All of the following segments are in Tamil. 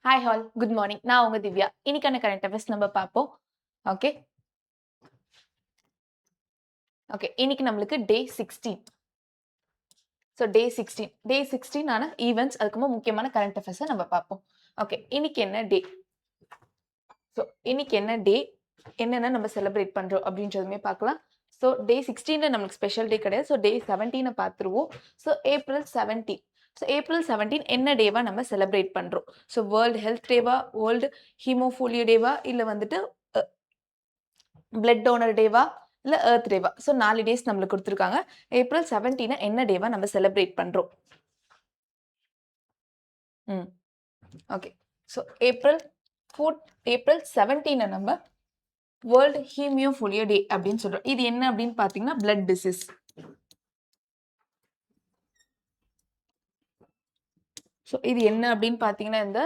Hi hall, good morning. நான் உங்க திவ்யா. இன்னைக்கான கரண்ட் அஃபேர்ஸ் நம்ம பார்ப்போம். ஓகே ஓகே இன்னைக்கு நம்மளுக்கு டே 16. டே 16 ஆன ஈவெண்ட்ஸ் அதுக்கு முக்கியமான கரண்ட் அஃபேர்ஸை நம்ம பார்ப்போம். ஓகே இன்னைக்கு என்ன டே? ஸோ இன்னைக்கு என்ன டே, என்னென்ன நம்ம செலிப்ரேட் பண்றோம் அப்படின்றதுமே பார்க்கலாம். ஸோ டே 16ல நம்மளுக்கு ஸ்பெஷல் டே கிடையாது. ஸோ டே 17 பார்த்துருவோம். So April 17. ஸோ ஏப்ரல் 17 என்ன டேவா நம்ம செலிப்ரேட் பண்றோம்? ஸோ வேர்ல்டு ஹெல்த் டேவா, வேர்ல்டு ஹீமோஃபோலியோ டேவா, இல்லை வந்துட்டு பிளட் டோனர் டேவா, இல்ல எர்த் டேவா? ஸோ 4 டேஸ் நம்மளுக்கு கொடுத்துருக்காங்க. ஏப்ரல் 17 என்ன டேவா நம்ம செலிப்ரேட் பண்றோம்? ஓகே. ஸோ ஏப்ரல் 17 நம்ம வேர்ல்டு ஹீமியோஃபோலியோ டே அப்படின்னு சொல்றோம். இது என்ன அப்படின்னு பாத்தீங்கன்னா பிளட் டிசீஸ். ஸோ இது என்ன அப்படின்னு பாத்தீங்கன்னா இந்த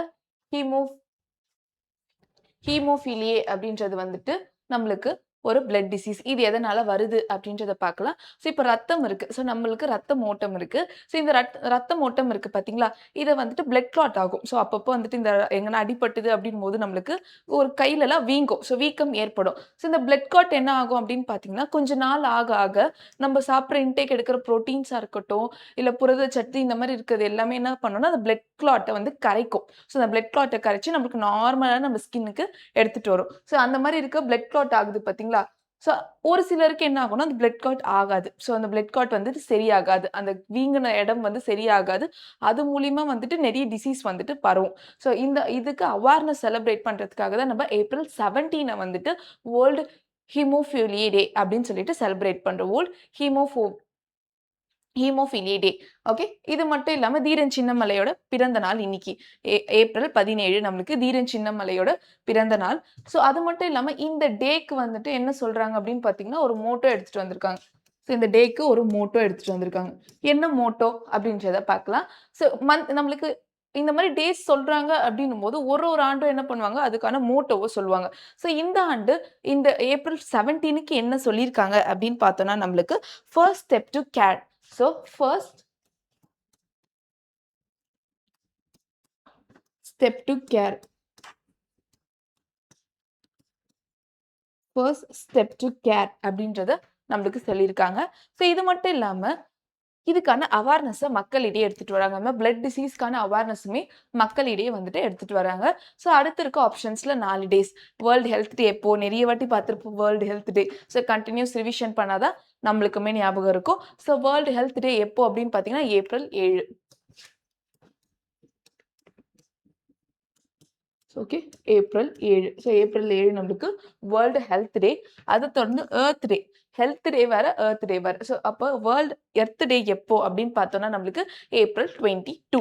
ஹீமோஃபிலியே அப்படின்றது வந்துட்டு நம்மளுக்கு ஒரு பிளட் டிசீஸ். இது எதனால வருது அப்படின்றத பார்க்கலாம். ஸோ இப்போ ரத்தம் இருக்கு. ஸோ நம்மளுக்கு ரத்தம் ஓட்டம் இருக்கு. ஸோ இந்த ரத்தம் ஓட்டம் இருக்கு பார்த்தீங்களா? இதை வந்துட்டு பிளட் கிளாட் ஆகும். ஸோ அப்பப்போ வந்துட்டு இந்த எங்கன்னா அடிபட்டுது அப்படின் போது நம்மளுக்கு ஒரு கையிலலாம் வீங்கும். ஸோ வீக்கம் ஏற்படும். ஸோ இந்த பிளட் கிளாட் என்ன ஆகும் அப்படின்னு பார்த்தீங்கன்னா, கொஞ்ச நாள் ஆக ஆக நம்ம சாப்பிட்ற இன்டேக் எடுக்கிற ப்ரோட்டீன்ஸாக இருக்கட்டும், இல்லை புரதச்சத்து இந்த மாதிரி இருக்கிறது எல்லாமே என்ன பண்ணும்னா அந்த பிளட் கிளாட்டை வந்து கரைக்கும். ஸோ அந்த பிளட் கிளாட்டை கரைச்சி நம்மளுக்கு நார்மலான நம்ம ஸ்கின்னுக்கு எடுத்துட்டு வரும். ஸோ அந்த மாதிரி இருக்க பிளட் கிளாட் ஆகுது பார்த்தீங்களா? ஸோ ஒரு சிலருக்கு என்ன ஆகும்னா, அந்த பிளட் கிளாட் ஆகாது. ஸோ அந்த பிளட் கிளாட் வந்துட்டு சரியாகாது. அந்த வீங்கின இடம் வந்து சரியாகாது. அது மூலியமா வந்துட்டு நெறைய டிசீஸ் வந்துட்டு பரவும். ஸோ இதுக்கு அவேர்னஸ் செலிப்ரேட் பண்றதுக்காக தான் நம்ம ஏப்ரல் 17 வந்துட்டு வேர்ல்டு ஹீமோஃபிலியே டே அப்படின்னு சொல்லிட்டு செலிப்ரேட் பண்றோம். வேர்ல்ட் ஹீமோஃபிலியே டே. ஓகே. இது மட்டும் இல்லாம தீரன் சின்னமலையோட பிறந்த நாள் இன்னைக்கு. ஏப்ரல் 17 நம்மளுக்கு தீரன் சின்னமலையோட பிறந்த நாள். ஸோ அது மட்டும் இல்லாம இந்த டேக்கு வந்துட்டு என்ன சொல்றாங்க அப்படின்னு பார்த்தீங்கன்னா, ஒரு மோட்டோ எடுத்துட்டு வந்திருக்காங்க. ஸோ இந்த டேக்கு ஒரு மோட்டோ எடுத்துட்டு வந்திருக்காங்க. என்ன மோட்டோ அப்படின்றத பார்க்கலாம். ஸோ நம்மளுக்கு இந்த மாதிரி டேஸ் சொல்றாங்க அப்படின்னும்போது ஒரு ஆண்டும் என்ன பண்ணுவாங்க, அதுக்கான மோட்டோவ சொல்லுவாங்க. ஸோ இந்த ஆண்டு இந்த ஏப்ரல் 17க்கு என்ன சொல்லியிருக்காங்க அப்படின்னு பார்த்தோம்னா நம்மளுக்கு first step to care. So first step to care. First step to care அப்படின்றத நம்மளுக்கு சொல்லியிருக்காங்க. ஸோ இது மட்டும் இல்லாம இதுக்கான அவேர்னஸை மக்களிடையே எடுத்துட்டு வராங்க. நம்ம பிளட் டிசீஸ்க்கான அவேர்னஸுமே மக்களிடையே வந்துட்டு எடுத்துட்டு வராங்க. ஸோ அடுத்து இருக்க ஆப்ஷன்ஸ்ல 4 டேஸ். வேர்ல்டு ஹெல்த் டே எப்போ நிறைய வாட்டி பார்த்துருப்போம் world health day. So continuous revision பண்ணாதான் நம்மளுக்குமே ஞாபகம் இருக்கும். ஸோ வேர்ல்டு ஹெல்த் டே எப்போ அப்படின்னு பார்த்தீங்கன்னா April 7. Okay. April 7. So April 7 நம்மளுக்கு வேர்ல்டு ஹெல்த் டே. அதை தொடர்ந்து எர்த் டே. ஹெல்த் டே வேற, எர்த் டே வேற. ஸோ அப்போ வேர்ல்டு எர்த் டே எப்போ அப்படின்னு பார்த்தோம்னா நம்மளுக்கு ஏப்ரல் 22.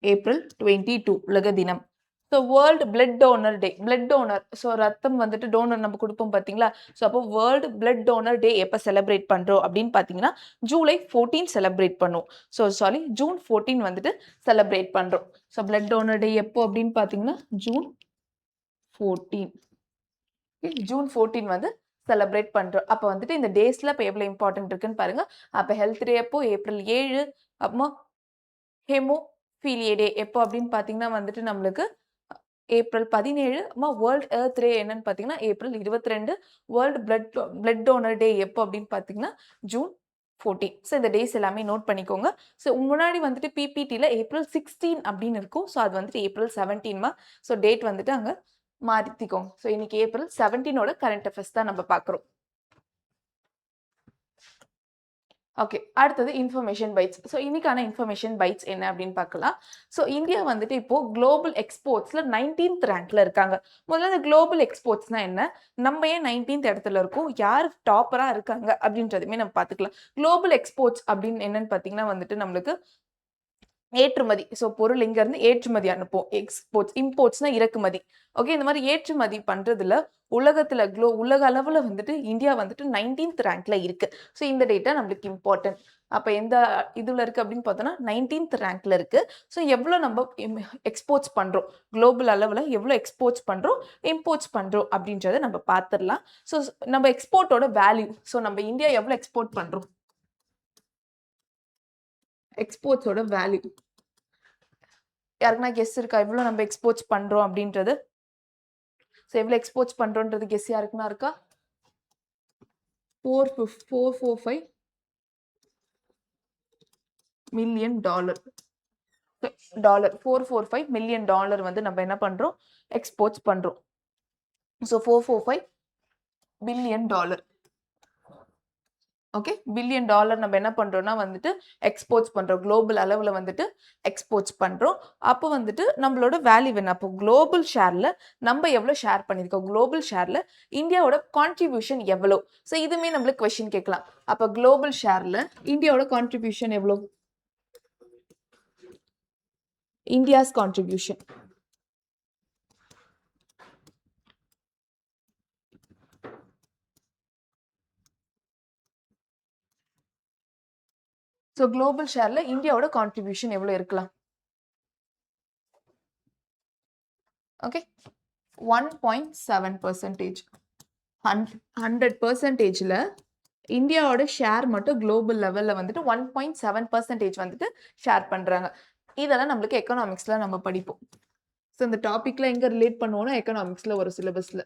ஏப்ரல் 22 உலக தினம். ஸோ வேர்ல்டு பிளட் டோனர் டே. பிளட் டோனர், ஸோ ரத்தம் வந்துட்டு டோனர் நம்ம கொடுப்போம் பார்த்தீங்களா? ஸோ அப்போ வேர்ல்டு பிளட் டோனர் டே எப்போ செலிப்ரேட் பண்ணுறோம் அப்படின்னு பார்த்தீங்கன்னா ஜூலை 14 செலிப்ரேட் பண்ணுவோம். ஸோ சாரி, ஜூன் 14 வந்துட்டு செலிப்ரேட் பண்ணுறோம். ஸோ பிளட் டோனர் டே எப்போ அப்படின்னு பார்த்தீங்கன்னா ஜூன் 14. ஜூன் 14 வந்து செலிப்ரேட் பண்றோம். அப்போ வந்துட்டு இந்த டேஸ்ல இப்போ எவ்வளவு இம்பார்ட்டன்ட் இருக்குன்னு பாருங்க. அப்போ ஹெல்த் டே எப்போ ஏப்ரல் 7. அப்புறமா ஹெமோஃபீலியா டே எப்போ அப்படின்னு பார்த்தீங்கன்னா வந்துட்டு நம்மளுக்கு ஏப்ரல் 17. வேர்ல்ட் எர்த் டே என்னன்னு பார்த்தீங்கன்னா ஏப்ரல் 22. வேர்ல்ட் பிளட் டோனர் டே எப்போ அப்படின்னு பார்த்தீங்கன்னா ஜூன் 14. ஸோ இந்த டேஸ் எல்லாமே நோட் பண்ணிக்கோங்க. ஸோ முன்னாடி வந்துட்டு பிபிடியில் ஏப்ரல் 16 அப்படின்னு இருக்கும். ஸோ அது வந்துட்டு ஏப்ரல் 17. ஸோ டேட் வந்துட்டு அங்கே மாத்திக்கோங்க. ஸோ இன்னைக்கு ஏப்ரல் 17ஓட கரண்ட் அஃபேர்ஸ் தான் நம்ம பார்க்குறோம். ஓகே. அடுத்தது இன்ஃபர்மேஷன் பைட்ஸ். ஸோ இன்னைக்கான இன்ஃபர்மேஷன் பைட்ஸ் என்ன அப்படின்னு பார்க்கலாம். ஸோ இந்தியா வந்துட்டு இப்போ குளோபல் எக்ஸ்போர்ட்ஸ்ல 19th ரேங்க்ல இருக்காங்க. முதல்ல இந்த குளோபல் எக்ஸ்போர்ட்ஸ்னா என்ன, நம்ம ஏன் 19th இடத்துல இருக்கோம், யார் டாப்பரா இருக்காங்க அப்படின்றதுமே நம்ம பார்த்துக்கலாம். குளோபல் எக்ஸ்போர்ட்ஸ் அப்படின்னு என்னன்னு பார்த்தீங்கன்னா வந்துட்டு நம்மளுக்கு ஏற்றுமதி. ஸோ பொருள் இங்க இருந்து ஏற்றுமதி அனுப்புவோம். எக்ஸ்போர்ட்ஸ், இம்போர்ட்ஸ்னா இறக்குமதி. ஓகே. இந்த மாதிரி ஏற்றுமதி பண்றதுல உலகத்துல உலக அளவுல வந்துட்டு இந்தியா வந்துட்டு 19th ரேங்க்ல இருக்கு. ஸோ இந்த டேட்டா நம்மளுக்கு இம்பார்ட்டன்ட். அப்ப எந்த இதுல இருக்கு அப்படின்னு பார்த்தோம்னா 19th ரேங்க்ல இருக்கு. ஸோ எவ்வளவு நம்ம எக்ஸ்போர்ட்ஸ் பண்றோம், குளோபல் அளவுல எவ்வளவு எக்ஸ்போர்ட்ஸ் பண்றோம், இம்போர்ட்ஸ் பண்றோம் அப்படின்றத நம்ம பார்த்துடலாம். ஸோ நம்ம எக்ஸ்போர்ட்டோட வேல்யூ, ஸோ நம்ம இந்தியா எவ்வளவு எக்ஸ்போர்ட் பண்றோம் எக்ஸ்போர்ட்ஸோட வேல்யூ யாருக்குன்னா கெஸ் இருக்கா? எவ்வளோ நம்ம எக்ஸ்போர்ட்ஸ் பண்றோம் அப்படின்றது? ஸோ எவ்வளோ எக்ஸ்போர்ட்ஸ் பண்றோன்றது கெஸ் யாருக்குன்னா இருக்கா? 445 million dollar. Dollar 445 million dollar வந்து நம்ம என்ன பண்றோம்? எக்ஸ்போர்ட்ஸ் பண்றோம். So 445 billion dollar. Okay, billion dollar நம்ம என்ன பண்றோம்னா வந்துட்டு எக்ஸ்போர்ட்ஸ் பண்றோம். குளோபல் அளவுல வந்துட்டு எக்ஸ்போர்ட்ஸ் பண்றோம். அப்போ வந்துட்டு நம்மளோட வேல்யூ என்ன? அப்போ குளோபல் ஷேர்ல நம்ம எவ்வளவு ஷேர் பண்ணிருக்கோம்? குளோபல் ஷேர்ல இந்தியாவோட கான்ட்ரிபியூஷன் எவ்வளவு? ஸோ இதுமே நம்மளுக்கு கொஸ்டின் கேட்கலாம். அப்போ குளோபல் ஷேர்ல இந்தியாவோட கான்ட்ரிபியூஷன் எவ்வளவு? இந்தியாஸ் கான்ட்ரிபியூஷன் ஸோ குளோபல் ஷேர்ல இந்தியாவோட கான்ட்ரிபியூஷன் எவ்வளவு இருக்கலாம்? ஓகே, 1.7%. 100%ல இந்தியாவோட ஷேர் மட்டும் குளோபல் லெவல்ல வந்துட்டு 1.7% வந்துட்டு ஷேர் பண்றாங்க. இதெல்லாம் நம்மளுக்கு எக்கனாமிக்ஸ்ல நம்ம படிப்போம். ஸோ இந்த டாபிக்ல எங்க ரிலேட் பண்ணுவோம்னா எக்கனாமிக்ஸ்ல ஒரு சிலபஸ்ல.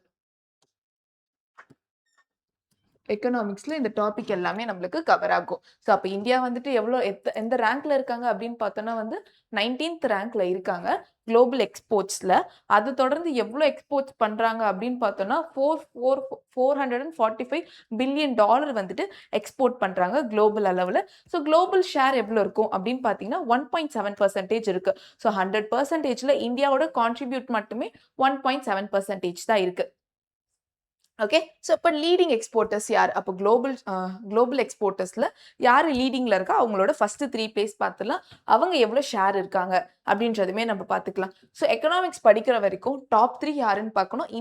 எக்கனாமிக்ஸ்ல இந்த டாபிக் எல்லாமே நம்மளுக்கு கவர் ஆகும். ஸோ அப்ப இந்தியா வந்துட்டு எவ்வளோ எந்த ரேங்க்ல இருக்காங்க அப்படின்னு பார்த்தோம்னா வந்து 19th ரேங்க்ல இருக்காங்க குளோபல் எக்ஸ்போர்ட்ஸ்ல. அது தொடர்ந்து எவ்வளோ எக்ஸ்போர்ட்ஸ் பண்றாங்க அப்படின்னு பார்த்தோம்னா 445 பில்லியன் டாலர் வந்துட்டு எக்ஸ்போர்ட் பண்றாங்க குளோபல் அளவுல. ஸோ குளோபல் ஷேர் எவ்வளோ இருக்கும் அப்படின்னு பார்த்தீங்கன்னா 1.7% இருக்கு. ஸோ 100%ல இந்தியாவோட கான்ட்ரிபியூட் மட்டுமே 1.7% தான் இருக்கு. ஓகே, ஸோ இப்போ லீடிங் எக்ஸ்போர்ட்டர்ஸ் யார்? அப்போ குளோபல் எக்ஸ்போர்ட்டர்ஸ்ல யார் லீடிங்ல இருக்கா? அவங்களோட ஃபர்ஸ்ட் 3 பிளேஸ் பார்த்துலாம். அவங்க எவ்வளோ ஷேர் இருக்காங்க அப்படின்றதுமே நம்ம பார்த்துக்கலாம். ஸோ எக்கனாமிக்ஸ் படிக்கிற வரைக்கும் டாப் 3 யாருன்னு பார்க்கணும்.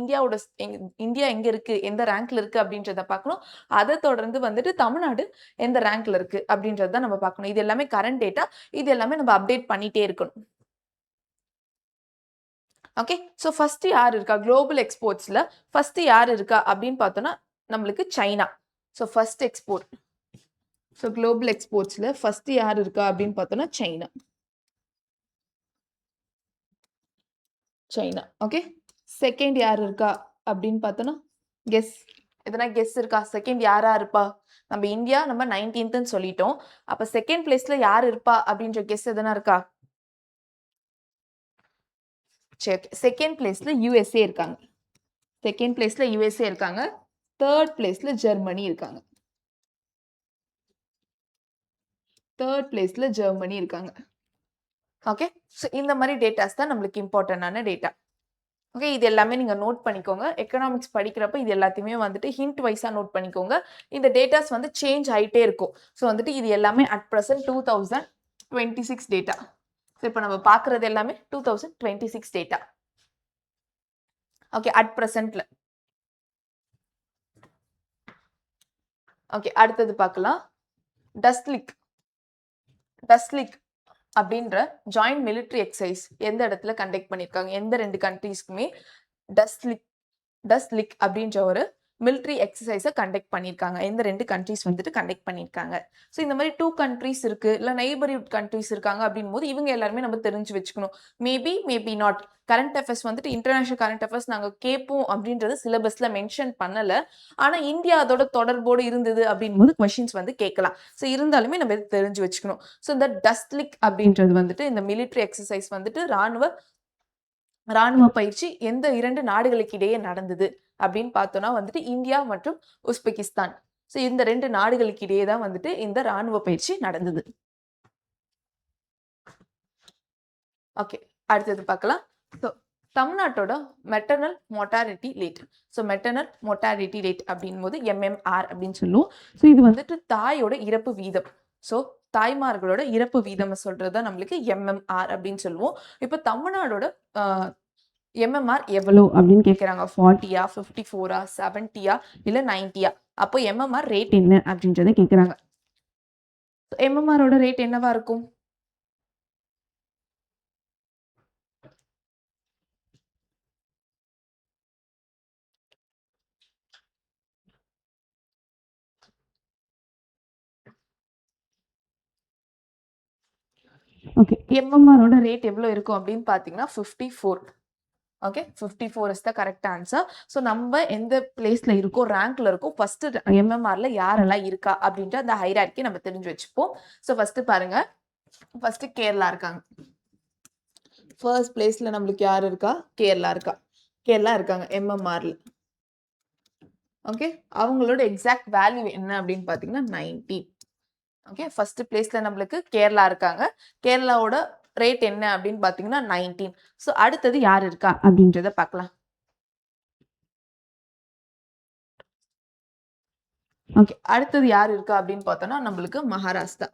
இந்தியா எங்க இருக்கு, எந்த ரேங்க்ல இருக்கு அப்படின்றத பார்க்கணும். அதை தொடர்ந்து வந்துட்டு தமிழ்நாடு எந்த ரேங்க்ல இருக்கு அப்படின்றத நம்ம பார்க்கணும். இது எல்லாமே கரண்ட் டேட்டா. இது எல்லாமே நம்ம அப்டேட் பண்ணிட்டே இருக்கணும். ஓகே, ஸோ ஃபர்ஸ்ட் யார் இருக்கா? குளோபல் எக்ஸ்போர்ட்ஸ்ல ஃபர்ஸ்ட் யார் இருக்கா அப்படின்னு பார்த்தோம்னா நம்மளுக்கு China. So first export. So global எக்ஸ்போர்ட்ஸ்ல ஃபர்ஸ்ட் யார் இருக்கா அப்படின்னு பார்த்தோம்னா சைனா. சைனா. ஓகே, செகண்ட் யார் இருக்கா அப்படின்னு பார்த்தோம்னா கெஸ். எதனா கெஸ் இருக்கா? செகண்ட் யாரா இருப்பா? நம்ம இந்தியா நம்ம 19th சொல்லிட்டோம். அப்ப செகண்ட் பிளேஸ்ல யார் இருப்பா அப்படின்ற கெஸ் எதனா இருக்கா? சரி, செகண்ட் பிளேஸ்ல யூஎஸ்ஏ இருக்காங்க. செகண்ட் பிளேஸ்ல யூஎஸ்ஏ இருக்காங்க. தேர்ட் பிளேஸ்ல ஜெர்மனி இருக்காங்க. தேர்ட் பிளேஸ்ல ஜெர்மனி இருக்காங்க. ஓகே, ஸோ இந்த மாதிரி டேட்டாஸ் தான் நம்மளுக்கு இம்பார்ட்டன்டான டேட்டா. ஓகே, இது எல்லாமே நீங்க நோட் பண்ணிக்கோங்க. எக்கனாமிக்ஸ் படிக்கிறப்ப இது எல்லாத்தையுமே வந்துட்டு ஹிண்ட் வைஸா நோட் பண்ணிக்கோங்க. இந்த டேட்டாஸ் வந்து சேஞ்ச் ஆயிட்டே இருக்கும். ஸோ வந்துட்டு இது எல்லாமே அட் பிரசன்ட் 2026 டேட்டா. ஸோ இப்போ நம்ம பார்க்குறது எல்லாமே 2026 டேட்டா. ஓகே, அட் பிரசன்ட்ல. ஓகே, அடுத்தது பார்க்கலாம். டஸ்லிக். டஸ்லிக் அப்படின்ற ஜாயிண்ட் மிலிட்டரி எக்ஸசைஸ் எந்த இடத்துல கண்டக்ட் பண்ணியிருக்காங்க? எந்த 2 கண்ட்ரீஸ்க்குமே டஸ்லிக் டஸ்லிக் அப்படின்ற ஒரு மிலிட்டரி எக்ஸசைஸை கண்டக்ட் பண்ணியிருக்காங்க. எந்த 2 கண்ட்ரீஸ் வந்துட்டு கண்டக்ட் பண்ணியிருக்காங்க? ஸோ இந்த மாதிரி 2 கண்ட்ரீஸ் இருக்கு, இல்லை நெய்பர்ஹுட் கண்ட்ரீஸ் இருக்காங்க அப்படின் போது இவங்க எல்லாருமே நம்ம தெரிஞ்சு வச்சுக்கணும். Maybe not. கரண்ட் அஃபேர்ஸ் வந்துட்டு இன்டர்நேஷனல் கரண்ட் அஃபேர்ஸ் நாங்கள் கேட்போம் அப்படின்றது சிலபஸ்ல மென்ஷன் பண்ணல. ஆனா இந்தியா அதோட தொடர்போடு இருந்தது அப்படின் போது கொஸ்டின்ஸ் வந்து கேட்கலாம். ஸோ இருந்தாலுமே நம்ம இதை தெரிஞ்சு வச்சுக்கணும். ஸோ இந்த டஸ்லிக் அப்படின்றது வந்துட்டு இந்த மிலிட்டரி எக்ஸசைஸ் வந்துட்டு ராணுவ பயிற்சி எந்த 2 நாடுகளுக்கு இடையே நடந்தது அப்படின்னு பார்த்தோம்னா வந்துட்டு இந்தியா மற்றும் உஸ்பெகிஸ்தான். ஸோ இந்த 2 நாடுகளுக்கு இடையே தான் வந்துட்டு இந்த ராணுவ பயிற்சி நடந்தது. ஓகே, அடுத்தது பார்க்கலாம். ஸோ தமிழ்நாட்டோட maternal mortality rate. So maternal mortality rate அப்படின் போது MMR அப்படின்னு சொல்லுவோம். ஸோ இது வந்துட்டு தாயோட இறப்பு வீதம். ஸோ தாய்மார்களோட இறப்பு வீதம் சொல்றது தான் நம்மளுக்கு MMR அப்படின்னு சொல்லுவோம். இப்போ தமிழ்நாடோட MMR எவ்வளோ அப்படின்னு கேட்குறாங்க. 40யா, 54ஆ, 70யா, இல்லை 90யா? அப்போ MMR ரேட் என்ன அப்படின்றத கேட்குறாங்க. MMRோட ரேட் என்னவா இருக்கும்? ஓகே. எம்எம்ஆரோட ரேட் எவ்வளோ இருக்கும் அப்படின்னு பார்த்தீங்கன்னா 54. Okay. 54 is the correct answer. So நம்ம எந்த பிளேஸ்ல இருக்கோம், ரேங்க்ல இருக்கோம், ஃபர்ஸ்ட் எம்எம்ஆர்ல யாரெல்லாம் இருக்கா அப்படின்ற அந்த ஹைரார்கி நம்ம தெரிஞ்சு வச்சுப்போம். ஸோ ஃபர்ஸ்ட் பாருங்க, ஃபர்ஸ்ட் கேரளா இருக்காங்க. ஃபர்ஸ்ட் பிளேஸ்ல நம்மளுக்கு யார் இருக்கா? கேரளா இருக்கா. கேரளா இருக்காங்க எம்எம்ஆர்ல. ஓகே. அவங்களோட எக்ஸாக்ட் வேல்யூ என்ன அப்படின்னு பார்த்தீங்கன்னா 90. ஓகே. ஃபர்ஸ்ட் பிளேஸ்ல நம்மளுக்கு கேரளா இருக்காங்க. கேரளாவோட ரேட் என்ன அப்படின்னு பார்த்தீங்கன்னா 19. ஸோ அடுத்தது யார் இருக்கா அப்படின்றத பார்க்கலாம். ஓகே. அடுத்தது யார் இருக்கா அப்படின்னு பார்த்தோம்னா நம்மளுக்கு மகாராஷ்டிரா.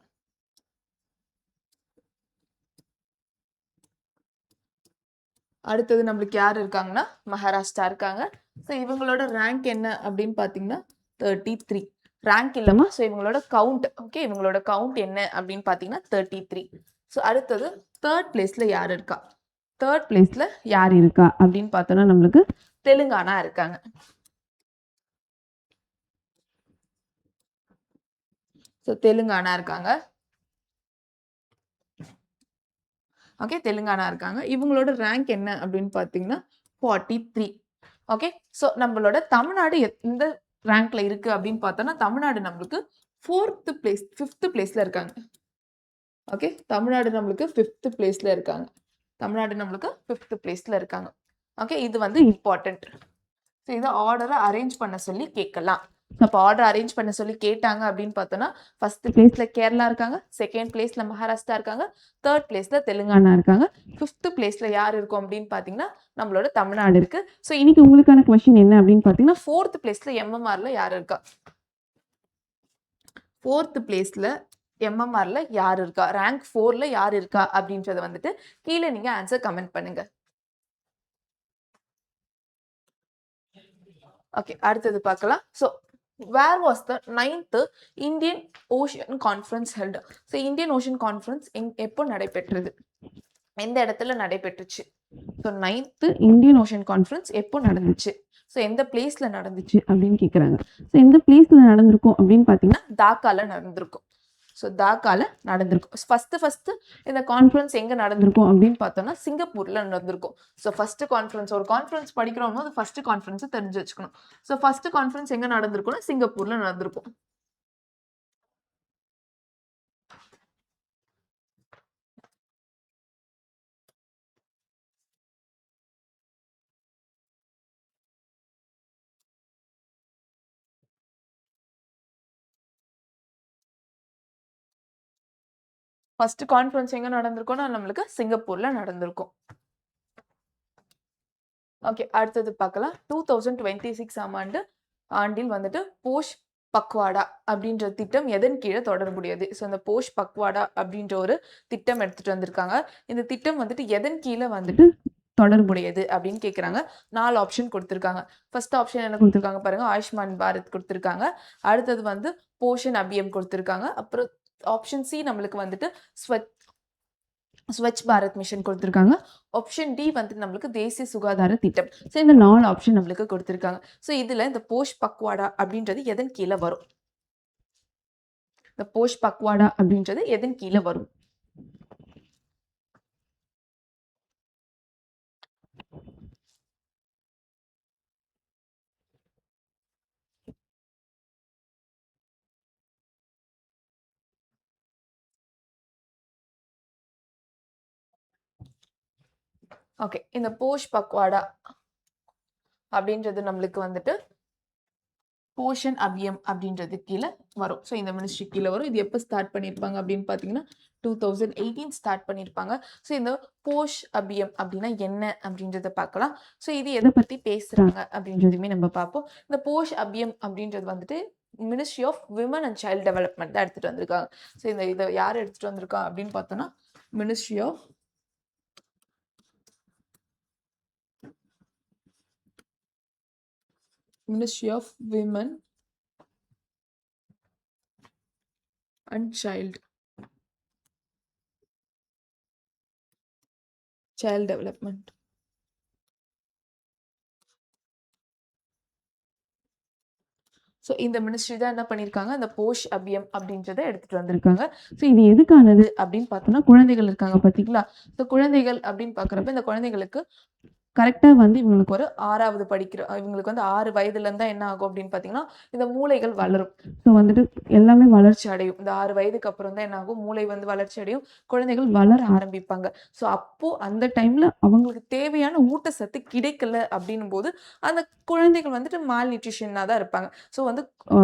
அடுத்தது நம்மளுக்கு யார் இருக்காங்கன்னா மகாராஷ்டிரா இருக்காங்க. ஸோ இவங்களோட ரேங்க் என்ன அப்படின்னு பார்த்தீங்கன்னா 33. ரேங்க் இல்லமா, ஸோ இவங்களோட கவுண்ட். ஓகே. இவங்களோட கவுண்ட் என்ன அப்படின்னு பார்த்தீங்கன்னா 33. ஸோ அடுத்தது தேர்ட் பிளேஸ்ல யார் இருக்கா? தேர்ட் பிளேஸ்ல யார் இருக்கா அப்படின்னு பார்த்தோம்னா நம்மளுக்கு தெலுங்கானா இருக்காங்க. ஸோ தெலுங்கானா இருக்காங்க. ஓகே. தெலுங்கானா இருக்காங்க. இவங்களோட ரேங்க் என்ன அப்படின்னு பார்த்தீங்கன்னா 43. ஓகே. ஸோ நம்மளோட தமிழ்நாடு எந்த ரேங்க்ல இருக்கு அப்படின்னு பார்த்தோம்னா தமிழ்நாடு நம்மளுக்கு 4th பிளேஸ் 5th பிளேஸ்ல இருக்காங்க. ஓகே. தமிழ்நாடு நம்மளுக்கு 5th பிளேஸ்ல இருக்காங்க. தமிழ்நாடு நம்மளுக்கு 5th பிளேஸ்ல இருக்காங்க. ஓகே. இது வந்து இம்பார்ட்டன்ட். ஸோ இதை ஆர்டரை அரேஞ்ச் பண்ண சொல்லி கேட்கலாம். அப்போ ஆர்டர் அரேஞ்ச் பண்ண சொல்லி கேட்டாங்க அப்படின்னு பார்த்தோன்னா ஃபர்ஸ்ட் பிளேஸ்ல கேரளா இருக்காங்க, செகண்ட் பிளேஸ்ல மகாராஷ்டிரா இருக்காங்க, தேர்ட் பிளேஸ்ல தெலுங்கானா இருக்காங்க, 5th பிளேஸ்ல யார் இருக்கும் அப்படின்னு பார்த்தீங்கன்னா நம்மளோட தமிழ்நாடு இருக்கு. ஸோ இன்னைக்கு உங்களுக்கான கொஸ்டின் என்ன அப்படின்னு பார்த்தீங்கன்னா 4th பிளேஸ்ல எம்எம்ஆர்ல யார் இருக்கா? 4th பிளேஸ்ல எம்எம்ஆர்ல யார் இருக்கா? ரேங்க் 4ல யார் இருக்கா அப்படின்றத வந்துட்டு கீழே நீங்க ஆன்சர் கமெண்ட் பண்ணுங்க. ஓகே. அடுத்தது பார்க்கலாம். So where was the 9th Indian Ocean conference held? So Indian Ocean conference எப்போ நடைபெற்றது? எந்த இடத்துல நடைபெற்றுச்சு? So 9th Indian Ocean conference எப்போ நடந்துச்சு? ஸோ எந்த பிளேஸ்ல நடந்துச்சு அப்படின்னு கேட்குறாங்க. ஸோ எந்த பிளேஸ்ல நடந்திருக்கும் அப்படின்னு பார்த்தீங்கன்னா தாக்கால நடந்திருக்கும். ஸோ தாக்கால நடந்திருக்கும். ஃபர்ஸ்ட் இந்த கான்ஃபரன்ஸ் எங்க நடந்திருக்கும் அப்படின்னு பார்த்தோம்னா சிங்கப்பூர்ல நடந்திருக்கும். ஸோ ஃபர்ஸ்ட் கான்ஃபரன்ஸ், ஒரு கான்ஃபரன்ஸ் படிக்கிறோம்னா அது ஃபர்ஸ்ட் கான்ஃபரன்ஸ் தெரிஞ்சு வச்சுக்கணும். ஸோ ஃபர்ஸ்ட் கான்ஃபரன்ஸ் எங்க நடந்திருக்கும்னா சிங்கப்பூர்ல நடந்திருக்கும். ஃபர்ஸ்ட் கான்ஃபரன்ஸ் எங்க நடந்திருக்கும்னா நம்மளுக்கு சிங்கப்பூர்ல நடந்திருக்கும். ஓகே. அடுத்தது பார்க்கலாம். 2026 ஆண்டில் வந்துட்டு போஷ் பக்வாடா அப்படின்ற திட்டம் எதன் கீழே தொடர்புடையது? ஸோ இந்த போஷ் பக்வாடா அப்படின்ற ஒரு திட்டம் எடுத்துட்டு வந்திருக்காங்க. இந்த திட்டம் வந்துட்டு எதன் கீழே வந்துட்டு தொடர்புடையது அப்படின்னு கேட்குறாங்க. 4 ஆப்ஷன் கொடுத்துருக்காங்க. ஃபர்ஸ்ட் ஆப்ஷன் என்ன கொடுத்துருக்காங்க பாருங்க, ஆயுஷ்மான் பாரத் கொடுத்துருக்காங்க. அடுத்தது வந்து போஷன் அபியம் கொடுத்துருக்காங்க. அப்புறம் ஆப்ஷன் சி நம்மளுக்கு வந்துட்டு ஸ்வச் பாரத் மிஷன் கொடுத்துருக்காங்க. ஆப்ஷன் டி வந்து நம்மளுக்கு தேசிய சுகாதார திட்டம். ஸோ இந்த 4 ஆப்ஷன் நம்மளுக்கு கொடுத்துருக்காங்க. ஸோ இதுல இந்த போஷ் பக்வாடா அப்படின்றது எதன் கீழே வரும்? இந்த போஷ் பக்வாடா அப்படின்றது எதன் கீழே வரும்? ஓகே. இந்த போஷ் பக்வாடா அப்படின்றது நம்மளுக்கு வந்துட்டு போஷன் அபியம் அப்படின்றது கீழே வரும். ஸோ இந்த மினிஸ்ட்ரி கீழே வரும். இது எப்போ ஸ்டார்ட் பண்ணியிருப்பாங்க அப்படின்னு பார்த்தீங்கன்னா 2018 ஸ்டார்ட் பண்ணியிருப்பாங்க. ஸோ இந்த போஷ் அபியம் அப்படின்னா என்ன அப்படின்றத பார்க்கலாம். ஸோ இது எதை பற்றி பேசுகிறாங்க அப்படின்றதுமே நம்ம பார்ப்போம். இந்த போஷ் அபியம் அப்படின்றது வந்துட்டு ministry of women and child development தான் எடுத்துகிட்டு வந்திருக்காங்க. ஸோ இதை யார் எடுத்துகிட்டு வந்திருக்கா அப்படின்னு பார்த்தோன்னா ministry of women and child development. So இந்த மினிஸ்ட்ரி தான் என்ன பண்ணியிருக்காங்க, அந்த போஷ் அபியம் அப்படின்றத எடுத்துட்டு வந்திருக்காங்க. ஸோ இது எதுக்கானது அப்படின்னு பார்த்தோம்னா, குழந்தைகள் இருக்காங்க பார்த்தீங்களா? ஸோ குழந்தைகள் அப்படின்னு பார்க்குறப்ப இந்த குழந்தைகளுக்கு கரெக்ட்டா வந்து இவங்களுக்கு ஒரு 6வது படிக்கிற இவங்களுக்கு வந்து 6 வயதுலேருந்து தான் என்ன ஆகும் அப்படின்னு பார்த்தீங்கன்னா, இந்த மூளைகள் வளரும். ஸோ வந்துட்டு எல்லாமே வளர்ச்சி அடையும். இந்த 6 வயதுக்கு அப்புறம் தான் என்ன ஆகும், மூளை வந்து வளர்ச்சி அடையும். குழந்தைகள் வளர ஆரம்பிப்பாங்க. ஸோ அப்போ அந்த டைம்ல அவங்களுக்கு தேவையான ஊட்டச்சத்து கிடைக்கல அப்படின்னும்போது, அந்த குழந்தைகள் வந்துட்டு மால் நியூட்ரிஷனா தான் இருப்பாங்க. ஸோ வந்து அ